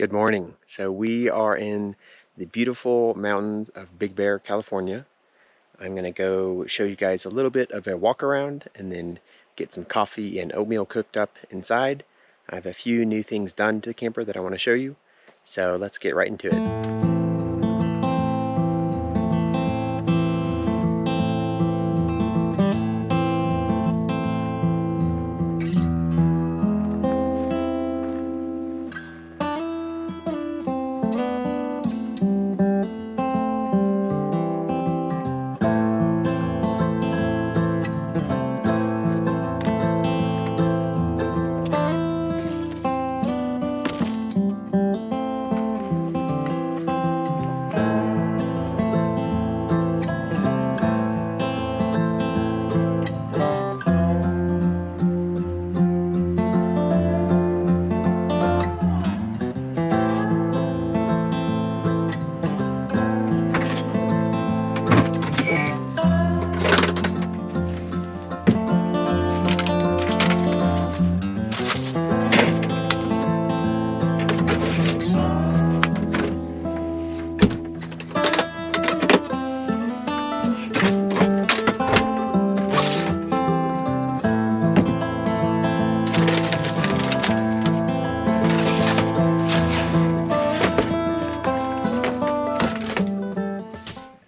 Good morning. So we are in the beautiful mountains of Big Bear, California. I'm going to go show you guys a little bit of a walk around and then get some coffee and oatmeal cooked up inside. I have a few new things done to the camper that I want to show you. So let's get right into it.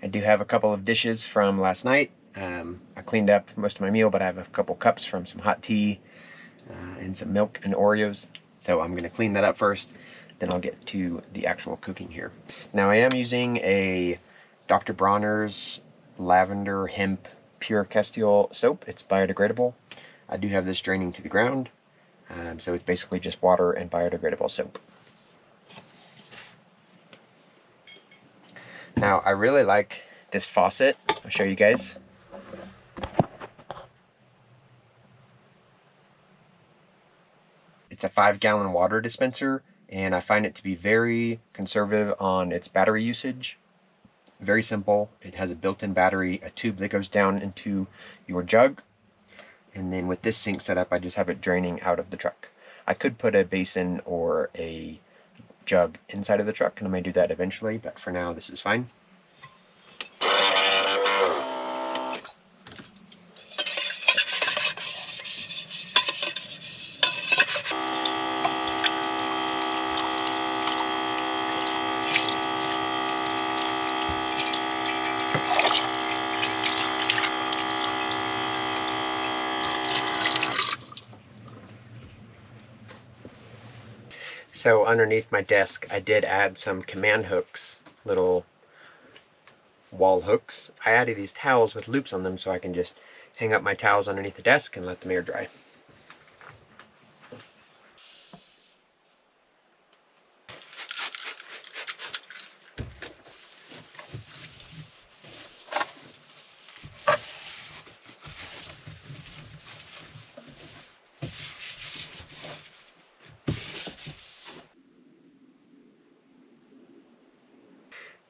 I do have a couple of dishes from last night. I cleaned up most of my meal, but I have a couple cups from some hot tea and some milk and Oreos. So I'm going to clean that up first, then I'll get to the actual cooking here. Now I am using a Dr. Bronner's Lavender Hemp Pure Castile soap. It's biodegradable. I do have this draining to the ground, so it's basically just water and biodegradable soap. Now, I really like this faucet. I'll show you guys. It's a 5-gallon water dispenser, and I find it to be very conservative on its battery usage. Very simple. It has a built-in battery, a tube that goes down into your jug, and then with this sink setup, I just have it draining out of the truck. I could put a basin or a jug inside of the truck, and I may do that eventually, but for now this is fine. So underneath my desk, I did add some command hooks, little wall hooks. I added these towels with loops on them so I can just hang up my towels underneath the desk and let them air dry.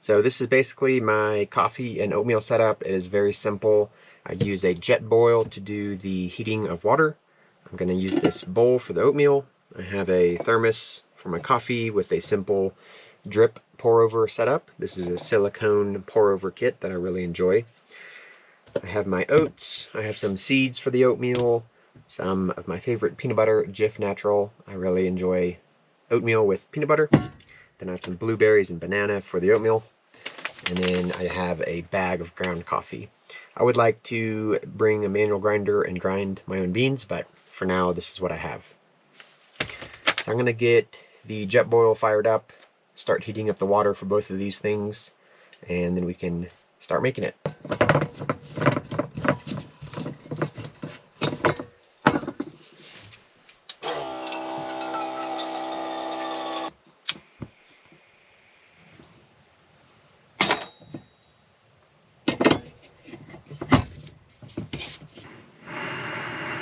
So this is basically my coffee and oatmeal setup. It is very simple. I use a JetBoil to do the heating of water. I'm going to use this bowl for the oatmeal. I have a thermos for my coffee with a simple drip pour over setup. This is a silicone pour over kit that I really enjoy. I have my oats. I have some seeds for the oatmeal. Some of my favorite peanut butter, Jif Natural. I really enjoy oatmeal with peanut butter. Then I have some blueberries and banana for the oatmeal. And then I have a bag of ground coffee. I would like to bring a manual grinder and grind my own beans, but for now this is what I have. So I'm going to get the JetBoil fired up, start heating up the water for both of these things, and then we can start making it.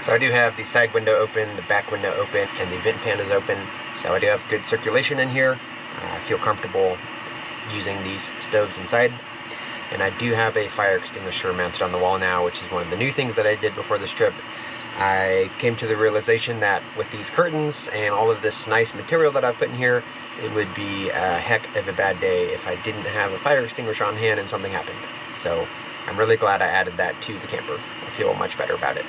So I do have the side window open, the back window open, and the vent fan is open. So I do have good circulation in here. I feel comfortable using these stoves inside. And I do have a fire extinguisher mounted on the wall now, which is one of the new things that I did before this trip. I came to the realization that with these curtains and all of this nice material that I've put in here, it would be a heck of a bad day if I didn't have a fire extinguisher on hand and something happened. So I'm really glad I added that to the camper. I feel much better about it.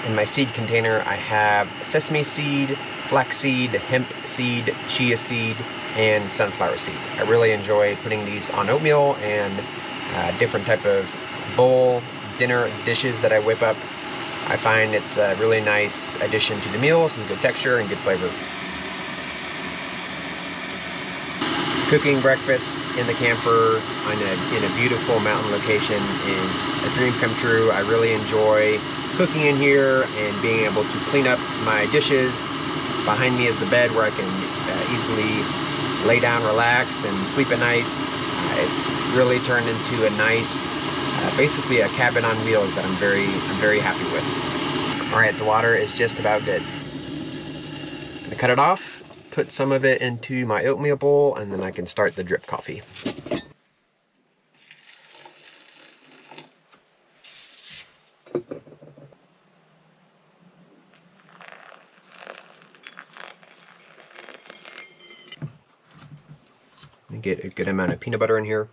In my seed container, I have sesame seed, flaxseed, hemp seed, chia seed, and sunflower seed. I really enjoy putting these on oatmeal and different type of bowl dinner dishes that I whip up. I find it's a really nice addition to the meal, some good texture and good flavor. Cooking breakfast in the camper in a beautiful mountain location is a dream come true. I really enjoy cooking in here and being able to clean up my dishes. Behind me is the bed where I can easily lay down, relax, and sleep at night. It's really turned into a nice, basically a cabin on wheels that I'm very happy with. All right, the water is just about good. I'm gonna cut it off, put some of it into my oatmeal bowl, and then I can start the drip coffee. Get a good amount of peanut butter in here.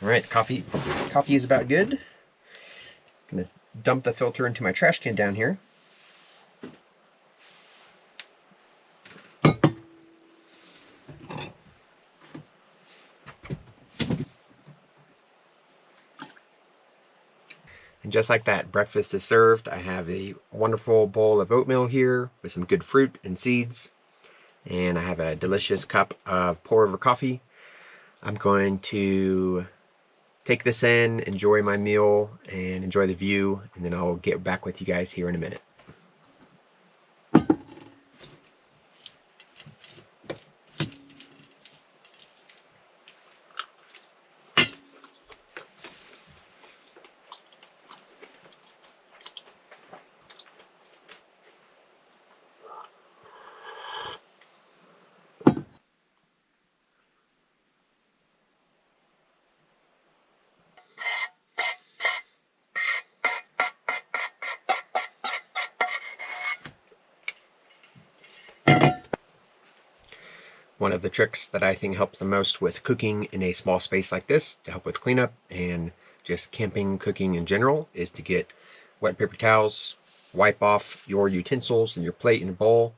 All right, coffee is about good. I'm gonna dump the filter into my trash can down here. And just like that, breakfast is served. I have a wonderful bowl of oatmeal here with some good fruit and seeds. And I have a delicious cup of pour over coffee. I'm going to take this in, enjoy my meal, and enjoy the view, and then I'll get back with you guys here in a minute. One of the tricks that I think helps the most with cooking in a small space like this to help with cleanup and just camping cooking in general is to get wet paper towels, wipe off your utensils and your plate and bowl,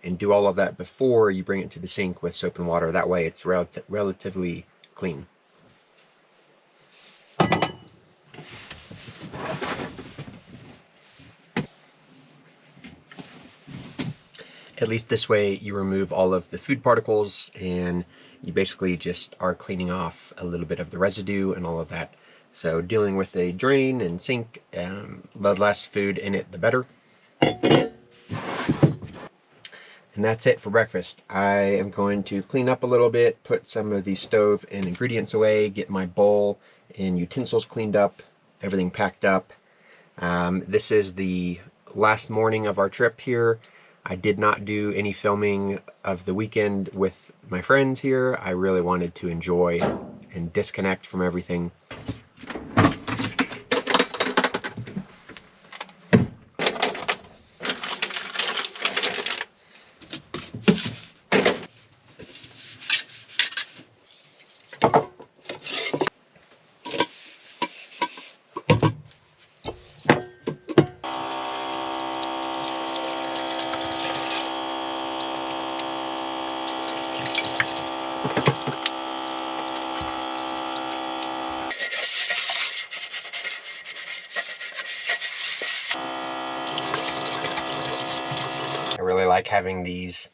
and do all of that before you bring it to the sink with soap and water. That way it's relatively clean. At least this way you remove all of the food particles and you basically just are cleaning off a little bit of the residue and all of that. So dealing with a drain and sink, the less food in it, the better. And that's it for breakfast. I am going to clean up a little bit, put some of the stove and ingredients away, get my bowl and utensils cleaned up, everything packed up. This is the last morning of our trip here. I did not do any filming of the weekend with my friends here. I really wanted to enjoy and disconnect from everything. having these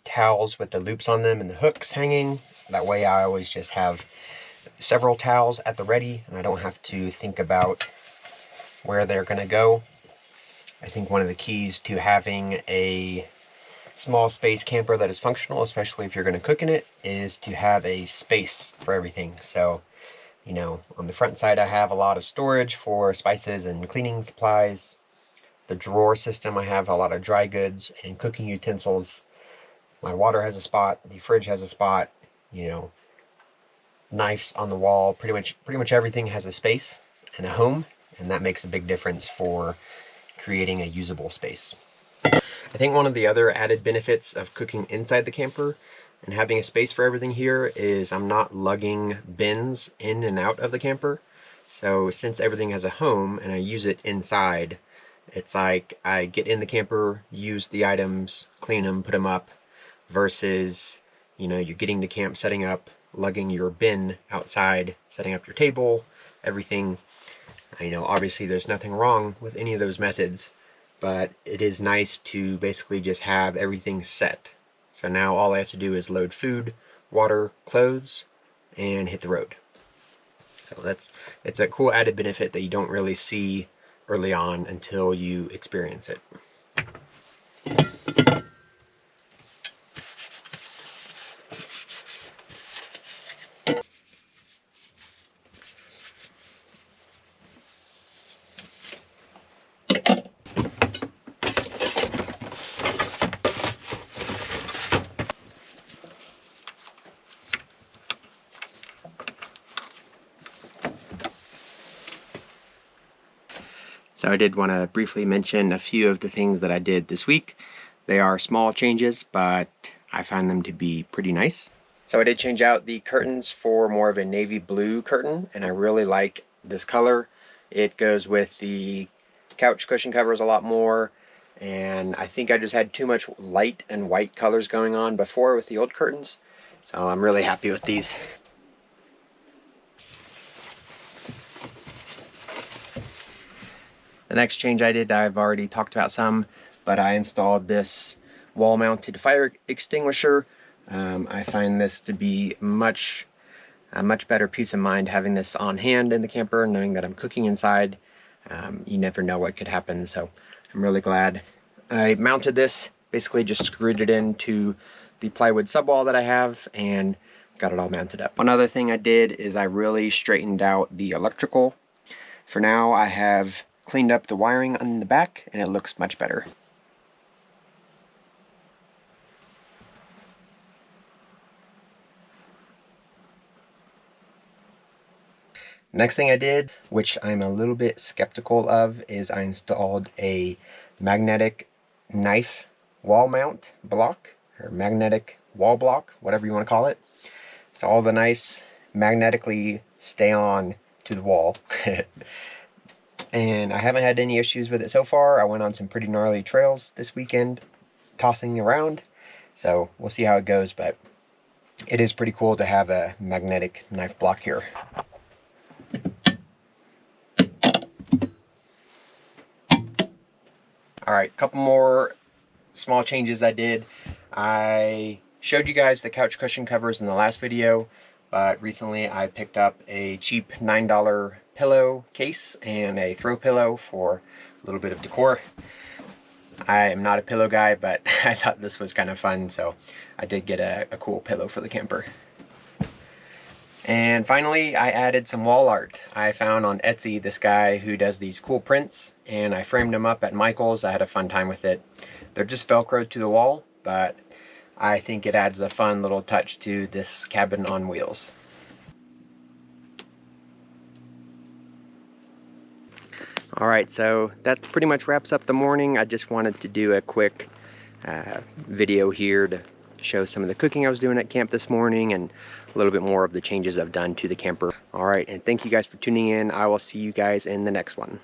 towels with the loops on them and the hooks hanging. That way I always just have several towels at the ready and I don't have to think about where they're going to go. I think one of the keys to having a small space camper that is functional, especially if you're going to cook in it, is to have a space for everything. So, you know, on the front side I have a lot of storage for spices and cleaning supplies. The drawer system, I have a lot of dry goods and cooking utensils. My water has a spot, the fridge has a spot, you know, knives on the wall. Pretty much everything has a space and a home, and that makes a big difference for creating a usable space. I think one of the other added benefits of cooking inside the camper and having a space for everything here is I'm not lugging bins in and out of the camper. So since everything has a home and I use it inside, it's like I get in the camper, use the items, clean them, put them up, versus, you know, you're getting to camp, setting up, lugging your bin outside, setting up your table, everything. You know, obviously there's nothing wrong with any of those methods, but it is nice to basically just have everything set. So now all I have to do is load food, water, clothes, and hit the road. So it's a cool added benefit that you don't really see early on until you experience it. So I did want to briefly mention a few of the things that I did this week. They are small changes, but I find them to be pretty nice. So I did change out the curtains for more of a navy blue curtain, and I really like this color. It goes with the couch cushion covers a lot more, and I think I just had too much light and white colors going on before with the old curtains. So I'm really happy with these. The next change I did, I've already talked about some, but I installed this wall-mounted fire extinguisher. I find this to be a much better peace of mind having this on hand in the camper, knowing that I'm cooking inside. You never know what could happen, so I'm really glad. I mounted this, basically just screwed it into the plywood subwall that I have and got it all mounted up. One other thing I did is I really straightened out the electrical. For now, I have cleaned up the wiring on the back and it looks much better. Next thing I did, which I'm a little bit skeptical of, is I installed a magnetic knife wall mount block, or magnetic wall block, whatever you want to call it. So all the knives magnetically stay on to the wall. And I haven't had any issues with it so far. I went on some pretty gnarly trails this weekend, tossing around. So we'll see how it goes, but it is pretty cool to have a magnetic knife block here. Alright, a couple more small changes I did. I showed you guys the couch cushion covers in the last video, but recently I picked up a cheap $9 pillow case and a throw pillow for a little bit of decor. I am not a pillow guy, but I thought this was kind of fun, so I did get a cool pillow for the camper. And finally, I added some wall art. I found on Etsy this guy who does these cool prints, and I framed them up at Michael's. I had a fun time with it. They're just Velcroed to the wall, but I think it adds a fun little touch to this cabin on wheels. Alright, so that pretty much wraps up the morning. I just wanted to do a quick video here to show some of the cooking I was doing at camp this morning and a little bit more of the changes I've done to the camper. Alright, and thank you guys for tuning in. I will see you guys in the next one.